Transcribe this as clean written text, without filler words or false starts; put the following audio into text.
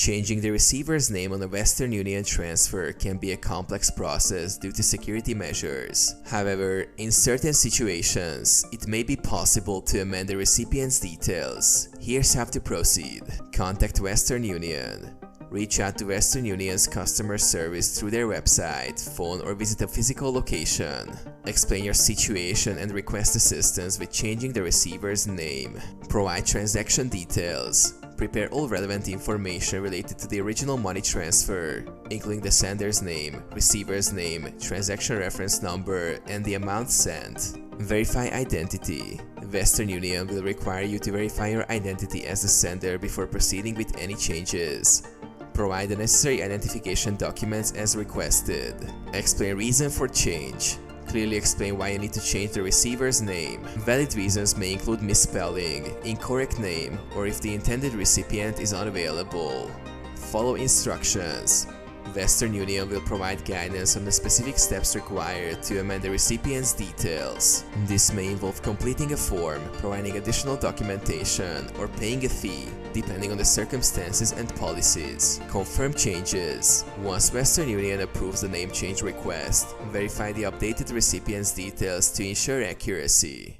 Changing the receiver's name on a Western Union transfer can be a complex process due to security measures. However, in certain situations, it may be possible to amend the recipient's details. Here's how to proceed. Contact Western Union. Reach out to Western Union's customer service through their website, phone, or visit a physical location. Explain your situation and request assistance with changing the receiver's name. Provide transaction details. Prepare all relevant information related to the original money transfer, including the sender's name, receiver's name, transaction reference number, and the amount sent. Verify identity. Western Union will require you to verify your identity as the sender before proceeding with any changes. Provide the necessary identification documents as requested. Explain reason for change. Clearly explain why you need to change the receiver's name. Valid reasons may include misspelling, incorrect name, or if the intended recipient is unavailable. Follow instructions. Western Union will provide guidance on the specific steps required to amend the recipient's details. This may involve completing a form, providing additional documentation, or paying a fee, depending on the circumstances and policies. Confirm changes. Once Western Union approves the name change request, verify the updated recipient's details to ensure accuracy.